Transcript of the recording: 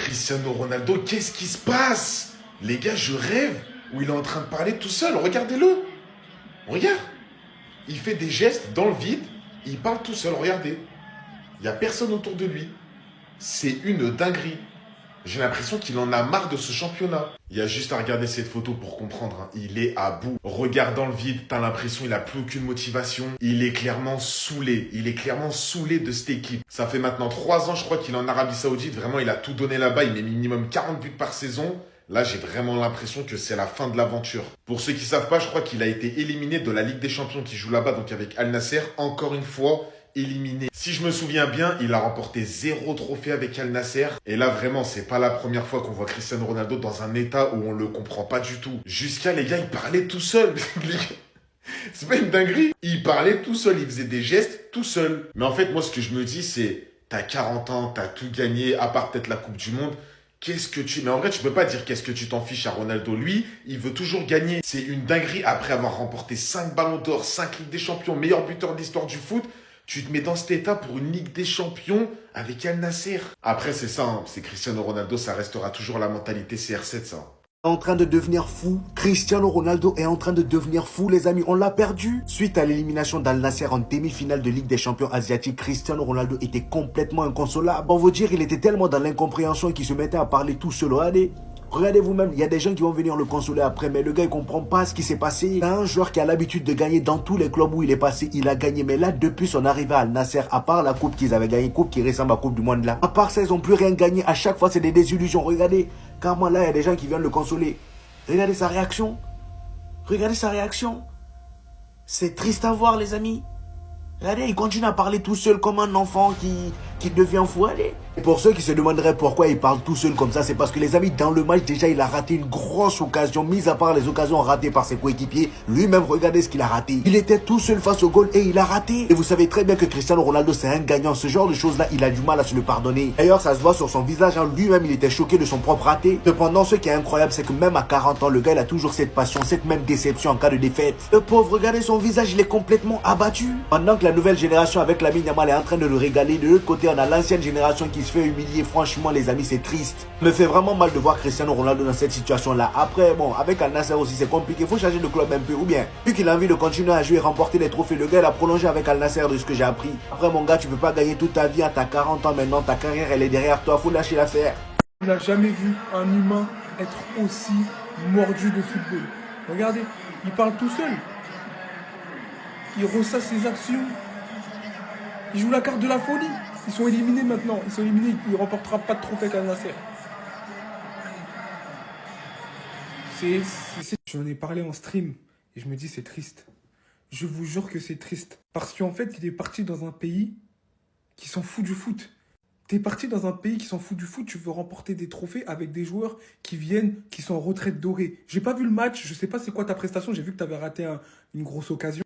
Cristiano Ronaldo, qu'est-ce qui se passe? Les gars, je rêve où il est en train de parler tout seul. Regardez-le. Regarde. Il fait des gestes dans le vide. Il parle tout seul. Regardez. Il n'y a personne autour de lui. C'est une dinguerie. J'ai l'impression qu'il en a marre de ce championnat. Il y a juste à regarder cette photo pour comprendre. Hein. Il est à bout. Regarde dans le vide, t'as l'impression qu'il n'a plus aucune motivation. Il est clairement saoulé. Il est clairement saoulé de cette équipe. Ça fait maintenant 3 ans, je crois qu'il est en Arabie Saoudite. Vraiment, il a tout donné là-bas. Il met minimum 40 buts par saison. Là, j'ai vraiment l'impression que c'est la fin de l'aventure. Pour ceux qui ne savent pas, je crois qu'il a été éliminé de la Ligue des Champions qui joue là-bas, donc avec Al Nasser. Encore une fois, éliminé. Si je me souviens bien, il a remporté 0 trophée avec Al Nasser. Et là, vraiment, c'est pas la première fois qu'on voit Cristiano Ronaldo dans un état où on le comprend pas du tout. Jusqu'à, les gars, il parlait tout seul. C'est pas une dinguerie. Il parlait tout seul, il faisait des gestes tout seul. Mais en fait, moi, ce que je me dis, c'est, t'as 40 ans, t'as tout gagné, à part peut-être la Coupe du Monde. Qu'est-ce que tu... Mais en vrai, tu peux pas dire qu'est-ce que tu t'en fiches à Ronaldo. Lui, il veut toujours gagner. C'est une dinguerie après avoir remporté 5 ballons d'or, 5 Ligues des Champions, meilleur buteur de l'histoire du foot. Tu te mets dans cet état pour une Ligue des Champions avec Al Nasser. Après, c'est ça, hein. C'est Cristiano Ronaldo, ça restera toujours la mentalité CR7, ça. En train de devenir fou. Cristiano Ronaldo est en train de devenir fou, les amis. On l'a perdu. Suite à l'élimination d'Al Nasser en demi-finale de Ligue des Champions asiatiques, Cristiano Ronaldo était complètement inconsolable. Pour vous dire, il était tellement dans l'incompréhension qu'il se mettait à parler tout seul. Regardez vous-même, il y a des gens qui vont venir le consoler après, mais le gars, il comprend pas ce qui s'est passé. Il y a un joueur qui a l'habitude de gagner dans tous les clubs où il est passé, il a gagné. Mais là, depuis son arrivée à Al Nasser, à part la coupe qu'ils avaient gagnée, coupe qui ressemble à la Coupe du Monde là, à part ça, ils n'ont plus rien gagné. À chaque fois, c'est des désillusions. Regardez, carrément là, il y a des gens qui viennent le consoler. Regardez sa réaction. Regardez sa réaction. C'est triste à voir, les amis. Regardez, il continue à parler tout seul comme un enfant qui devient fou. Allez. Et pour ceux qui se demanderaient pourquoi il parle tout seul comme ça, c'est parce que les amis, dans le match, déjà, il a raté une grosse occasion, mis à part les occasions ratées par ses coéquipiers. Lui-même, regardez ce qu'il a raté. Il était tout seul face au goal et il a raté. Et vous savez très bien que Cristiano Ronaldo, c'est un gagnant. Ce genre de choses-là, il a du mal à se le pardonner. D'ailleurs, ça se voit sur son visage. Hein. Lui-même, il était choqué de son propre raté. Cependant, ce qui est incroyable, c'est que même à 40 ans, le gars, il a toujours cette passion, cette même déception en cas de défaite. Le pauvre, regardez son visage, il est complètement abattu. Pendant que la nouvelle génération avec Lamine Yamal est en train de le régaler, de l'autre côté, on a l'ancienne génération qui se fait humilier. Franchement, les amis, c'est triste. Ça me fait vraiment mal de voir Cristiano Ronaldo dans cette situation-là. Après, bon, avec Al Nasser aussi, c'est compliqué. Il faut changer de club un peu. Ou bien, vu qu'il a envie de continuer à jouer et remporter les trophées, le gars, il a prolongé avec Al Nasser de ce que j'ai appris. Après, mon gars, tu peux pas gagner toute ta vie. T'as 40 ans maintenant. Ta carrière, elle est derrière toi. Faut lâcher l'affaire. Il n'a jamais vu un humain être aussi mordu de football. Regardez, il parle tout seul. Il ressasse ses actions. Il joue la carte de la folie. Ils sont éliminés maintenant. Ils sont éliminés. Il ne remportera pas de trophée avec Al Nasser. J'en ai parlé en stream et je me dis c'est triste. Je vous jure que c'est triste. Parce qu'en fait, il est parti dans un pays qui s'en fout du foot. T'es parti dans un pays qui s'en fout du foot, tu veux remporter des trophées avec des joueurs qui viennent, qui sont en retraite dorée. J'ai pas vu le match, je sais pas c'est quoi ta prestation, j'ai vu que t'avais raté une grosse occasion.